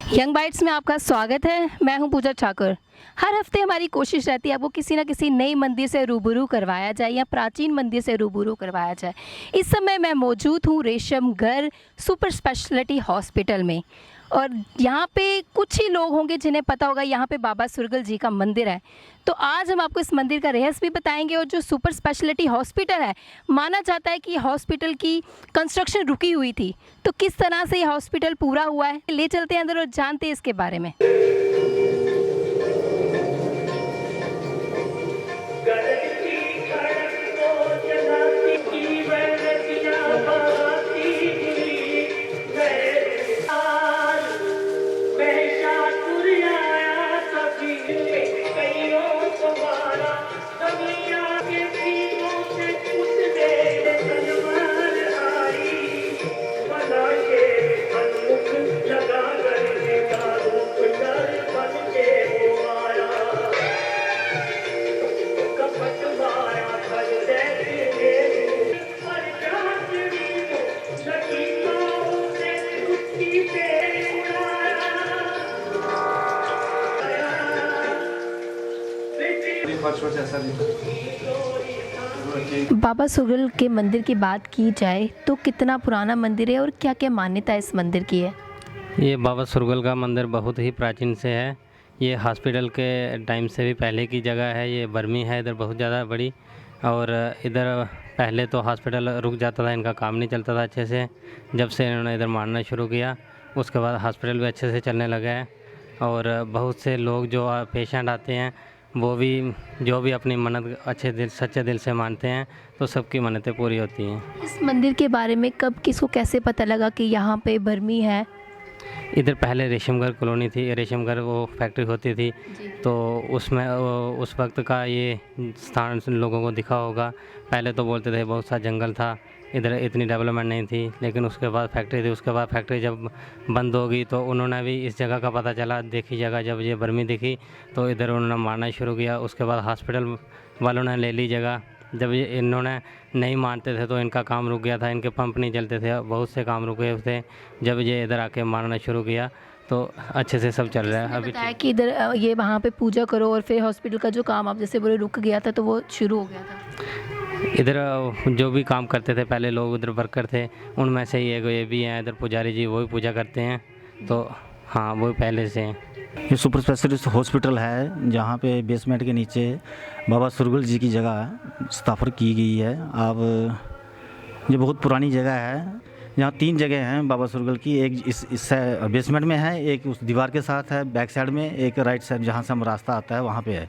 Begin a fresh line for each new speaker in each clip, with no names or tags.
Young bytes में आपका स्वागत है। मैं हूं पूजा ठाकुर। हर हफ्ते हमारी कोशिश रहती है आपको किसी न किसी नई मंदिर से रूबरू करवाया जाए या प्राचीन मंदिर से रूबरू करवाया जाए। इस समय मैं मौजूद हूं रेशमगढ़ सुपर स्पेशलिटी हॉस्पिटल में और यहाँ पे कुछ ही लोग होंगे जिन्हें पता होगा यहाँ पे बाबा सुरगल जी का मंदिर है। तो आज हम आपको इस मंदिर का रहस्य भी बताएंगे और जो सुपर स्पेशलिटी हॉस्पिटल है, माना जाता है कि हॉस्पिटल की कंस्ट्रक्शन रुकी हुई थी, तो किस तरह से ये हॉस्पिटल पूरा हुआ है, ले चलते हैं अंदर और जानते हैं इसके बारे में। बाबा सुरगल के मंदिर की बात की जाए तो कितना पुराना मंदिर है और क्या क्या मान्यता इस मंदिर की है?
ये बाबा सुरगल का मंदिर बहुत ही प्राचीन से है। ये हॉस्पिटल के टाइम से भी पहले की जगह है। ये बर्मी है इधर बहुत ज़्यादा बड़ी, और इधर पहले तो हॉस्पिटल रुक जाता था, इनका काम नहीं चलता था अच्छे से। जब से इन्होंने इधर मारना शुरू किया उसके बाद हॉस्पिटल भी अच्छे से चलने लगा है, और बहुत से लोग जो पेशेंट आते हैं वो भी जो भी अपनी मन्नत अच्छे दिल सच्चे दिल से मानते हैं तो सबकी मन्नतें पूरी होती हैं।
इस मंदिर के बारे में कब किसको कैसे पता लगा कि यहाँ पे बर्मी है?
इधर पहले रेशमगढ़ कॉलोनी थी, रेशमगढ़ वो फैक्ट्री होती थी, तो उसमें उस वक्त का ये स्थान लोगों को दिखा होगा। पहले तो बोलते थे बहुत सा जंगल था, इधर इतनी डेवलपमेंट नहीं थी, लेकिन उसके बाद फैक्ट्री थी। उसके बाद फैक्ट्री जब बंद हो गई तो उन्होंने भी इस जगह का पता चला, देखी जगह जब ये बर्मी दिखी तो इधर उन्होंने मारना शुरू किया। उसके बाद हॉस्पिटल वालों ने ले ली जगह। जब ये इन्होंने नहीं मानते थे तो इनका काम रुक गया था, इनके पंप नहीं चलते थे, बहुत से काम रुके थे। जब ये इधर आके मारना शुरू किया तो अच्छे से सब चल रहा है अभी।
बताया कि इधर ये वहाँ पे पूजा करो और फिर हॉस्पिटल का जो काम आप जैसे बोले रुक गया था तो वो शुरू हो गया था।
इधर जो भी काम करते थे पहले लोग उधर वर्कर थे, उनमें से ही ये भी हैं इधर पुजारी जी, वो भी पूजा करते हैं। तो हाँ, वो पहले से हैं।
ये सुपर स्पेशलिस्ट हॉस्पिटल है जहाँ पे बेसमेंट के नीचे बाबा सुरगल जी की जगह स्थापना की गई है। अब ये बहुत पुरानी जगह है। यहाँ 3 जगह हैं बाबा सुरगल की। एक इस बेसमेंट में है, एक उस दीवार के साथ है बैक साइड में, एक राइट साइड जहाँ से हम रास्ता आता है वहाँ पे है।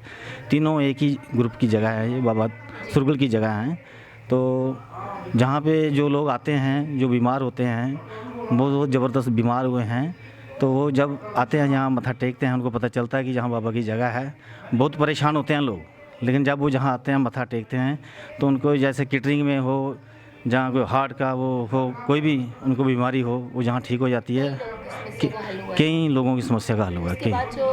तीनों एक ही ग्रुप की जगह है, ये बाबा सुरगल की जगह हैं। तो जहाँ पे जो लोग आते हैं जो बीमार होते हैं, वो बहुत ज़बरदस्त बीमार हुए हैं, तो वो जब आते हैं यहाँ मत्था टेकते हैं, उनको पता चलता है कि जहाँ बाबा की जगह है। बहुत परेशान होते हैं लोग, लेकिन जब वो जहाँ आते हैं मत्था टेकते हैं तो उनको जैसे कैटरिंग में हो, जहाँ कोई हार्ट का वो हो, कोई भी उनको बीमारी हो, वो जहाँ ठीक हो जाती है। कई लोगों की समस्या का हल हुआ है।
जो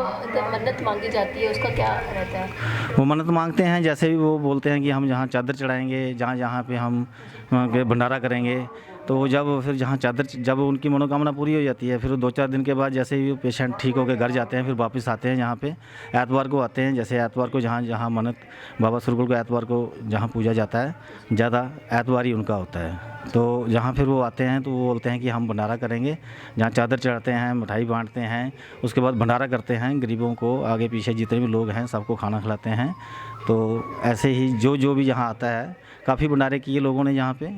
मन्नत मांगी जाती है उसका क्या रहता है?
वो मन्नत मांगते हैं, जैसे भी वो बोलते हैं कि हम जहाँ चादर चढ़ाएंगे, जहाँ जहाँ पे हम भंडारा करेंगे, तो वो जब फिर जहाँ चादर जब उनकी मनोकामना पूरी हो जाती है, फिर 2-4 दिन के बाद जैसे ही पेशेंट ठीक होकर घर जाते हैं, फिर वापस आते हैं यहाँ पे। एतवार को आते हैं, जैसे एतवार को जहाँ जहाँ मन्नत बाबा सुरगल को एतवार को जहाँ पूजा जाता है, ज़्यादा एतवार ही उनका होता है। तो जहाँ फिर वो आते हैं तो वो बोलते हैं कि हम भंडारा करेंगे, जहाँ चादर चढ़ाते हैं, मिठाई बांटते हैं, उसके बाद भंडारा करते हैं, गरीबों को आगे पीछे जितने भी लोग हैं सबको खाना खिलाते हैं। तो ऐसे ही जो भी यहाँ आता है, काफ़ी भंडारे किए लोगों ने यहाँ पे,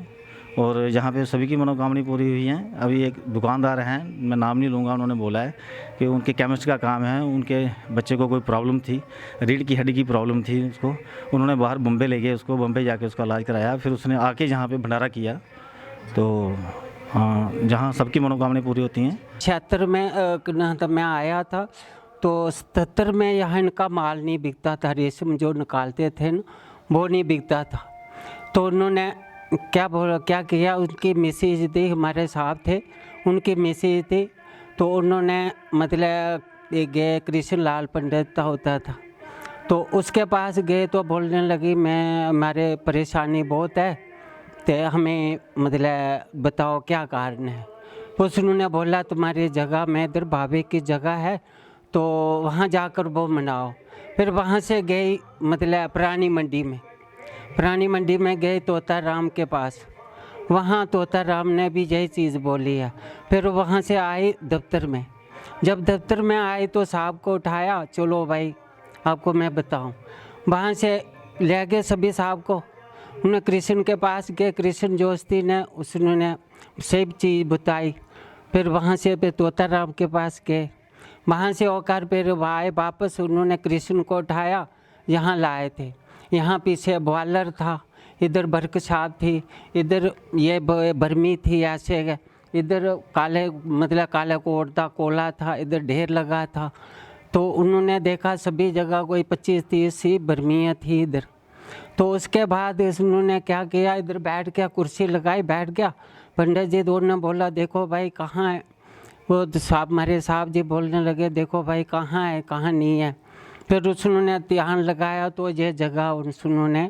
और यहाँ पे सभी की मनोकामना पूरी हुई हैं। अभी एक दुकानदार हैं, मैं नाम नहीं लूँगा, उन्होंने बोला है कि उनके केमिस्ट का काम है, उनके बच्चे को कोई प्रॉब्लम थी, रीढ़ की हड्डी की प्रॉब्लम थी उसको, उन्होंने बाहर बम्बे ले गए उसको, बम्बे जाके उसका इलाज कराया, फिर उसने आके यहाँ पे भंडारा किया। तो हाँ, जहाँ सबकी मनोकामना पूरी होती हैं।
76 में तब मैं आया था तो 77 में यहाँ इनका माल नहीं बिकता था, रेशम जो निकालते थे न वो नहीं बिकता था। तो उन्होंने क्या किया, उनकी मैसेज थी, हमारे साहब थे उनके मैसेज थे, तो उन्होंने मतलब एक गए कृष्ण लाल पंडित होता था, तो उसके पास गए तो बोलने लगी मैं हमारे परेशानी बहुत है, तो हमें मतलब बताओ क्या कारण है। उन्होंने बोला तुम्हारी जगह में इधर बाबे की जगह है तो वहाँ जाकर वो मनाओ। फिर वहाँ से गई मतलब पुरानी मंडी में गई तोता राम के पास। वहाँ तोता राम ने भी यही चीज़ बोली है। फिर वहाँ से आई दफ्तर में। जब दफ्तर में आई तो साहब को उठाया, चलो भाई आपको मैं बताऊँ। वहाँ से ले गए सभी साहब को। उन्हें कृष्ण के पास गए, कृष्ण जोशी ने उसने सब चीज़ बताई। फिर वहाँ से फिर तोता राम के पास गए। वहाँ से होकर फिर आए वापस। उन्होंने कृष्ण को उठाया, यहाँ लाए थे। यहाँ पीछे ग्वालर था, इधर बरक साहब थी, इधर ये बर्मी थी, ऐसे इधर काले मतलब काले कोटा कोला था, इधर ढेर लगा था। तो उन्होंने देखा सभी जगह कोई 25-30 सी बर्मियाँ थी इधर। तो उसके बाद उन्होंने क्या किया, इधर बैठ गया, कुर्सी लगाई, बैठ गया। पंडित जी दोनों ने बोला देखो भाई कहाँ है। वो साहब हमारे साहब जी बोलने लगे देखो भाई कहाँ है कहाँ नहीं है। फिर उन्होंने ध्यान लगाया तो ये जगह उन्होंने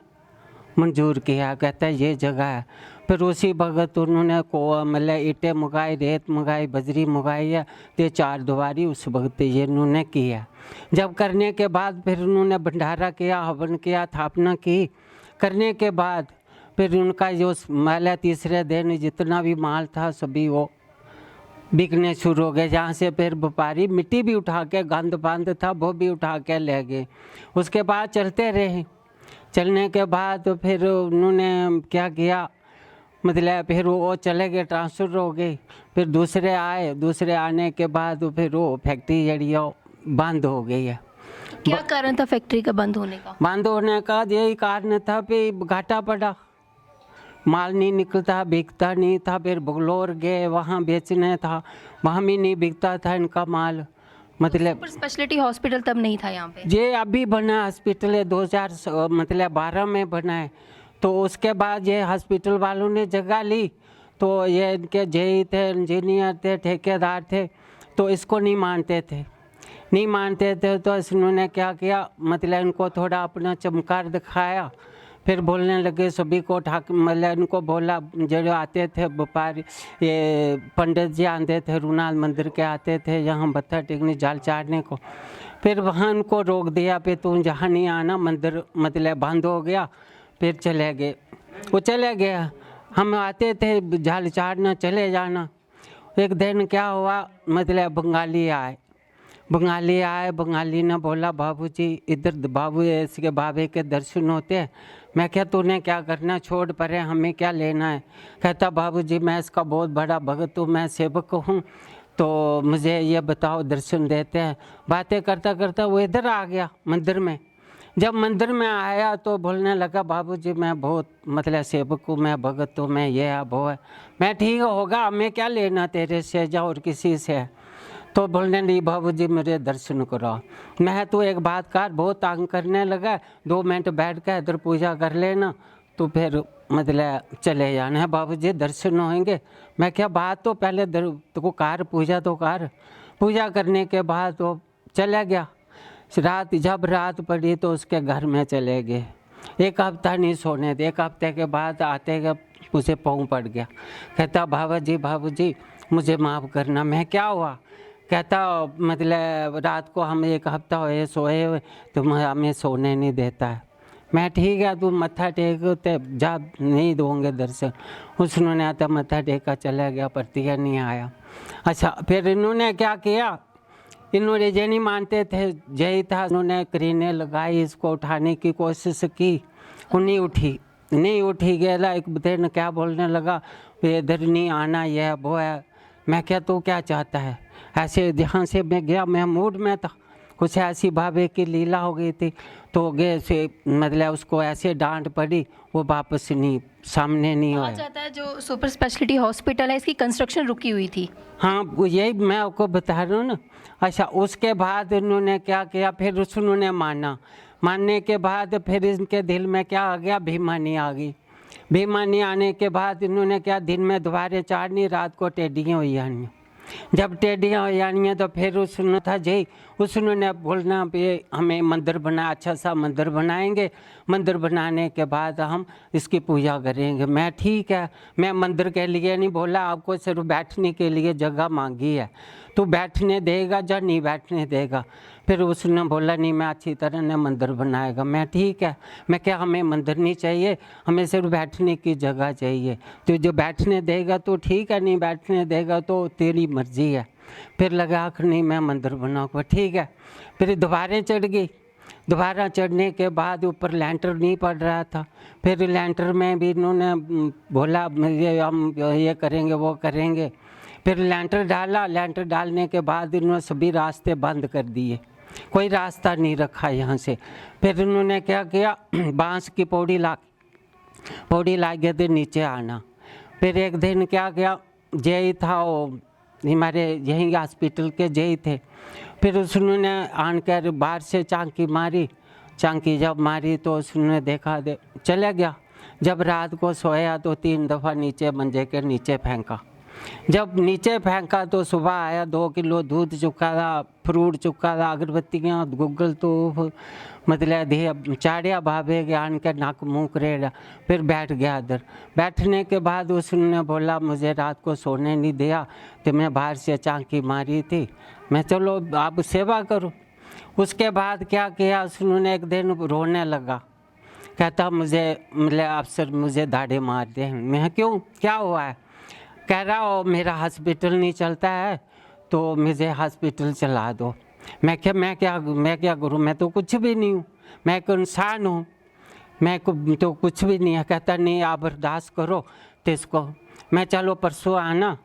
मंजूर किया, कहता है ये जगह है। फिर उसी वक्त उन्होंने को मतलब ईंटें मंगाई, रेत मंगाई, बजरी मंगाई है, तो 4 दीवारी उस वक्त ये उन्होंने किया। जब करने के बाद फिर उन्होंने भंडारा किया, हवन किया, स्थापना की। करने के बाद फिर उनका जो माल तीसरे दिन जितना भी माल था सभी वो बिकने शुरू हो गए। जहाँ से फिर व्यापारी मिट्टी भी उठा के, गंद बंद था वो भी उठा के ले गए। उसके बाद चलते रहे। चलने के बाद फिर उन्होंने क्या किया, मतलब फिर वो चले गए, ट्रांसफ़र हो गई। फिर दूसरे आए, दूसरे आने के बाद फिर वो फैक्ट्री जड़ी है बंद हो गई है।
क्या कारण था फैक्ट्री का बंद होने का?
बंद होने का यही कारण था कि घाटा पड़ा, माल नहीं निकलता, बिकता नहीं था। फिर बंगलोर गए, वहाँ बेचने था, वहाँ भी नहीं बिकता था इनका माल। मतलब
सुपर स्पेशलिटी हॉस्पिटल तब नहीं था यहाँ पे?
ये अभी बना हॉस्पिटल है, 2012 में बना है। तो उसके बाद ये हॉस्पिटल वालों ने जगह ली। तो ये इनके जेई थे, इंजीनियर थे, ठेकेदार थे, तो इसको नहीं मानते थे। तो इन्होंने क्या किया, मतलब इनको थोड़ा अपना चमकार दिखाया। फिर बोलने लगे सभी को, मतलब इनको बोला, जो आते थे व्यापारी, ये पंडित जी आते थे, रूनाल मंदिर के आते थे यहाँ मत्था टेकने, जाल चाड़ने को। फिर वहाँ उनको रोक दिया, फिर तुम जहाँ नहीं आना, मंदिर मतलब बंद हो गया। फिर चले गए, वो चले गया। हम आते थे जाल चाड़ना, चले जाना। एक दिन क्या हुआ, मतलब बंगाली ने बोला बाबूजी इधर बाबू इसके बाबे के दर्शन होते हैं। मैं क्या तूने क्या करना, छोड़ परे, हमें क्या लेना है। कहता बाबूजी मैं इसका बहुत बड़ा भगत हूँ, मैं सेवक हूँ, तो मुझे ये बताओ दर्शन देते हैं। बातें करता करता वो इधर आ गया मंदिर में। जब मंदिर में आया तो बोलने लगा बाबूजी मैं बहुत मतलब सेवक हूँ, मैं भगत हूँ, मैं ये है वो है। मैं ठीक होगा, हमें क्या लेना तेरे से जा और किसी से। तो बोलने नहीं बाबूजी मेरे दर्शन कराओ। मैं तो एक बात कर, बहुत तंग करने लगा, 2 मिनट बैठ कर इधर पूजा कर लेना, तो फिर मतलब चले जाना है बाबूजी, दर्शन होंगे। मैं क्या बात तो पहले तो कर, पूजा तो कर। पूजा करने के बाद तो चला गया। जब रात पड़ी तो उसके घर में चले गए। 1 हफ्ता नहीं सोने दे। 1 हफ्ते के बाद आते गए, उसे पाँव पड़ गया। कहता बाबूजी मुझे माफ़ करना। मैं क्या हुआ, कहता मतलब रात को हम 1 हफ्ता हुए सोए हुए, तुम हमें सोने नहीं देता है। मैं ठीक है तुम मत्था टेक तो जा, नहीं दोगे दर्शन। उन्होंने आता मत्था टेका, चला गया, प्रतिया नहीं आया। अच्छा फिर इन्होंने क्या किया, इन्होंने ये नहीं मानते थे, यही था, उन्होंने क्रीनें लगाई, इसको उठाने की कोशिश की, वो नहीं उठी गया। एक दिन क्या बोलने लगा, इधर नहीं आना, यह वो है। मैं क्या तू क्या चाहता है, ऐसे जहाँ से मैं गया, मैं मूड में था, कुछ ऐसी बाबे की लीला हो गई थी, तो गए से मतलब उसको ऐसे डांट पड़ी, वो वापस नहीं, सामने नहीं
कहा
आया।
जाता है जो सुपर स्पेशलिटी हॉस्पिटल है इसकी कंस्ट्रक्शन रुकी हुई थी।
हाँ यही मैं आपको बता रहा हूँ ना। अच्छा उसके बाद इन्होंने क्या किया, फिर उन्होंने मानने के बाद फिर इनके दिल में क्या आ गया, बेईमानी आ गई। बेईमानी आने के बाद इन्होंने क्या, दिन में दोबारा चाड़नी, रात को टेढ़ियाँ हुई आनी। जब टेढ़ियाँ हो जानी है तो फिर उसने था जी उसने बोलना भी हमें मंदिर बना, अच्छा सा मंदिर बनाएंगे, मंदिर बनाने के बाद हम इसकी पूजा करेंगे। मैं ठीक है, मैं मंदिर के लिए नहीं बोला, आपको सिर्फ बैठने के लिए जगह मांगी है, तो बैठने देगा या नहीं बैठने देगा। फिर उसने बोला नहीं मैं अच्छी तरह ने मंदिर बनाएगा। मैं ठीक है, मैं क्या हमें मंदिर नहीं चाहिए, हमें सिर्फ बैठने की जगह चाहिए, तो जो बैठने देगा तो ठीक है, नहीं बैठने देगा तो तेरी मर्जी है। फिर लगा आखिर नहीं मैं मंदिर बनाऊँगा, ठीक है। फिर दोबारा चढ़ गई, दोबारा चढ़ने के बाद ऊपर लैंटर नहीं पड़ रहा था, फिर लैंटर में भी इन्होंने बोला ये हम ये करेंगे वो करेंगे। फिर लैंटर डाला, लैंटर डालने के बाद इन्होंने सभी रास्ते बंद कर दिए, कोई रास्ता नहीं रखा यहाँ से। फिर इन्होंने क्या किया, बांस की पौड़ी ला के तो नीचे आना। फिर एक दिन क्या किया, जेई था वो हमारे यहीं हॉस्पिटल के जेई थे, फिर उसने आन कर बाहर से चांकी मारी, चांकी जब मारी तो उसने देखा चला गया। जब रात को सोया तो 3 दफ़ा नीचे मंजे के नीचे फेंका। जब नीचे फेंका तो सुबह आया, 2 किलो दूध चुका था, फ्रूट चुका था, अगरबत्तियाँ, गुग्गल तो मतलब दे चाड़िया भाभे के आन के नाक मुँह करेड़ा। फिर बैठ गया इधर। बैठने के बाद उसने बोला मुझे रात को सोने नहीं दिया, तो मैं बाहर से चांकी मारी थी, मैं चलो आप सेवा करो। उसके बाद क्या किया, उसने एक दिन रोने लगा, कहता मुझे मतलब अफसर मुझे दाढ़े मार दे। मैं क्यों, क्या हुआ है? कह रहा हो मेरा हॉस्पिटल नहीं चलता है तो मुझे हॉस्पिटल चला दो। मैं क्या करूँ, मैं तो कुछ भी नहीं हूँ, मैं एक इंसान हूँ, मैं तो कुछ भी नहीं है। कहता नहीं आप बर्दाश्त करो तो इसको। मैं चलो परसों आना।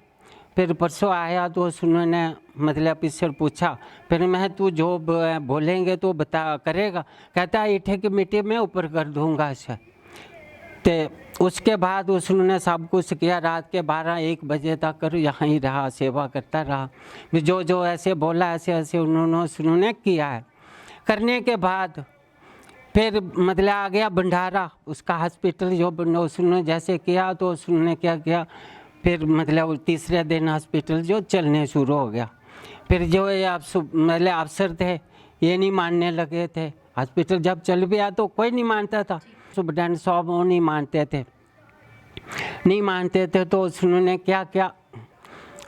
फिर परसों आया तो उन्होंने मतलब इससे पूछा, फिर मैं तू जो बोलेंगे तो बता करेगा? कहता ईटे की मिट्टी में ऊपर कर दूँगा इसे। तो उसके बाद उसने सब कुछ किया, रात के 12-1 बजे तक कर यहाँ ही रहा, सेवा करता रहा। जो जो ऐसे बोला ऐसे ऐसे उन्होंने किया है। करने के बाद फिर मतलब आ गया भंडारा, उसका हॉस्पिटल जो उसने जैसे किया तो उसने क्या किया, फिर मतलब तीसरे दिन हॉस्पिटल जो चलने शुरू हो गया। फिर जो ये मतलब अफसर थे ये नहीं मानने लगे थे, हॉस्पिटल जब चल भी आया तो कोई नहीं मानता था, सुपरटेंडेंट साहब वो नहीं मानते थे। तो उसने क्या किया,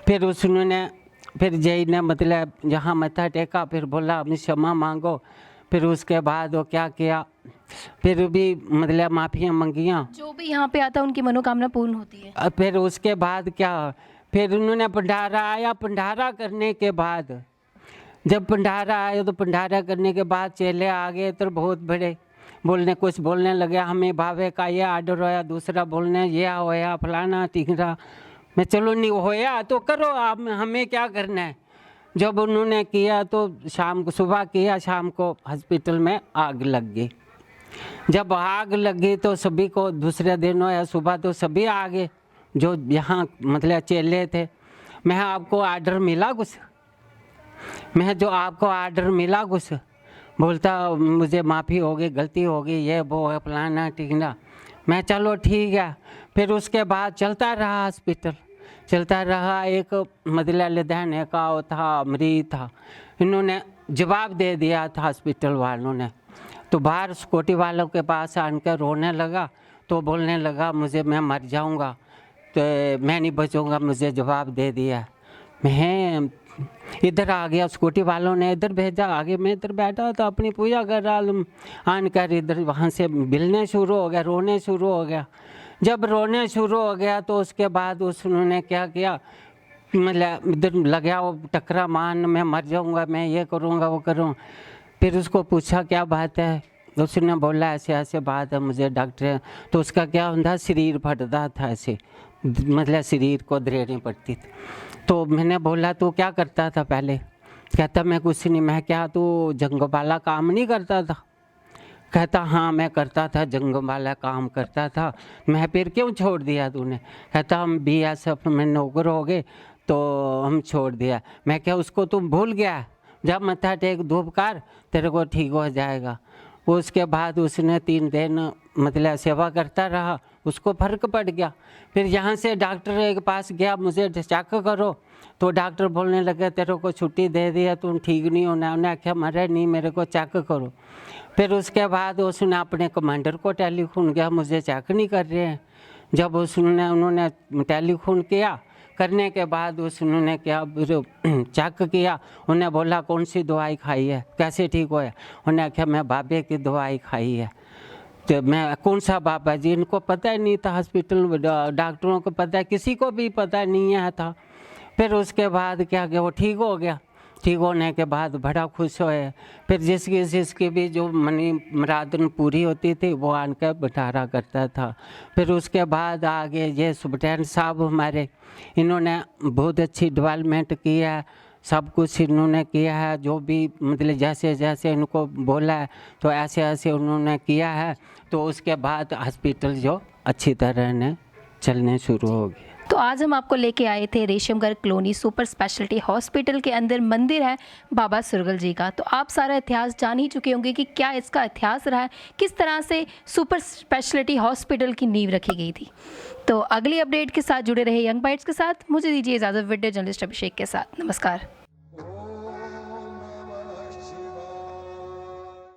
फिर जेई ने मतलब यहाँ मत्था टेका, फिर बोला अपनी क्षमा मांगो। फिर उसके बाद वो क्या किया, फिर भी मतलब माफ़ियाँ मंगियाँ,
जो भी यहाँ पे आता है उनकी मनोकामना पूर्ण होती है।
फिर उसके बाद क्या, फिर उन्होंने भंडारा आया। भंडारा करने के बाद जब भंडारा आया तो भंडारा करने के बाद चेले आ गए तो बहुत बड़े कुछ बोलने लगे, हमें भावे का ये आर्डर होया, दूसरा बोलने ये होया फलाना टिकरा। मैं चलो नहीं होया तो करो आप, हमें क्या करना है। जब उन्होंने किया तो शाम को सुबह किया, शाम को हॉस्पिटल में आग लग गई। जब आग लगी तो सभी को दूसरे दिन होया सुबह तो सभी आ गए जो यहाँ मतलब चेले थे। मैं आपको आर्डर मिला कुछ, मैं जो आपको आर्डर मिला कुछ, बोलता मुझे माफ़ी हो गई, गलती हो गई, ये वो है फलाना टिकना। मैं चलो ठीक है। फिर उसके बाद चलता रहा हॉस्पिटल, चलता रहा। एक मतलब लुधियाने का वो था मरीज था, इन्होंने जवाब दे दिया था हॉस्पिटल वालों ने। तो बाहर सिक्योरिटी वालों के पास आकर रोने लगा, तो बोलने लगा मुझे मैं मर जाऊंगा, तो मैं नहीं बचूंगा, मुझे जवाब दे दिया। मैं इधर आ गया, सिक्योरिटी वालों ने इधर भेजा, आगे मैं इधर बैठा था अपनी पूजा कर रहा। आन कर इधर वहाँ से बिलने शुरू हो गया, रोने शुरू हो गया। जब रोने शुरू हो गया तो उसके बाद उन्होंने क्या किया, मतलब इधर लगा वो टकरा मान, मैं मर जाऊंगा, मैं ये करूंगा वो करूँ। फिर उसको पूछा क्या बात है, उसने बोला ऐसे ऐसे बात है, मुझे डॉक्टर। तो उसका क्या होता, शरीर फटता था ऐसे, मतलब शरीर को दरेड़ें पड़ती थी। तो मैंने बोला तू क्या करता था पहले? कहता मैं कुछ नहीं। मैं क्या तू जंग वाला काम नहीं करता था? कहता हाँ मैं करता था, जंग वाला काम करता था। मैं फिर क्यों छोड़ दिया तूने? कहता हम BSF में नौकर हो गए तो हम छोड़ दिया। मैं क्या उसको तुम भूल गया? जब मत्था टेक धूप कर, तेरे को ठीक हो जाएगा। उसके बाद उसने 3 दिन मतलब सेवा करता रहा, उसको फर्क पड़ गया। फिर यहाँ से डॉक्टर के पास गया, मुझे चेक करो, तो डॉक्टर बोलने लगे तेरे को छुट्टी दे दी है, तुम ठीक नहीं होना। उन्हें आख्या मरे नहीं, मेरे को चेक करो। फिर उसके बाद उसने अपने कमांडर को टेलीफोन किया, मुझे चेक नहीं कर रहे हैं। जब उन्होंने टेलीफोन किया, करने के बाद उन्होंने क्या चेक किया, उन्हें बोला कौन सी दवाई खाई है, कैसे ठीक हुआ। उन्हें आख्या मैं बाबे की दवाई खाई है। तो मैं कौन सा बाबा जी, इनको पता ही नहीं था, हॉस्पिटल डॉक्टरों को पता है, किसी को भी पता नहीं है था। फिर उसके बाद क्या कि वो ठीक हो गया। ठीक होने के बाद बड़ा खुश हुए। फिर जिसकी भी जो मनी मुरादन पूरी होती थी वो आन कर बटारा करता था। फिर उसके बाद आगे ये सुबटेन साहब हमारे, इन्होंने बहुत अच्छी डेवलपमेंट की है, सब कुछ इन्होंने किया है, जो भी मतलब जैसे जैसे इनको बोला है तो ऐसे ऐसे उन्होंने किया है। तो उसके बाद हॉस्पिटल जो अच्छी तरह ने चलने शुरू हो गए।
तो आज हम आपको लेके आए थे रेशमगढ़ कॉलोनी सुपर स्पेशलिटी हॉस्पिटल के अंदर मंदिर है बाबा सुरगल जी का। तो आप सारा इतिहास जान ही चुके होंगे कि क्या इसका इतिहास रहा है, किस तरह से सुपर स्पेशलिटी हॉस्पिटल की नींव रखी गई थी। तो अगली अपडेट के साथ जुड़े रहे यंग बाइट्स के साथ। मुझे दीजिए इजाज़त, वीडियो जर्नलिस्ट अभिषेक के साथ। नमस्कार।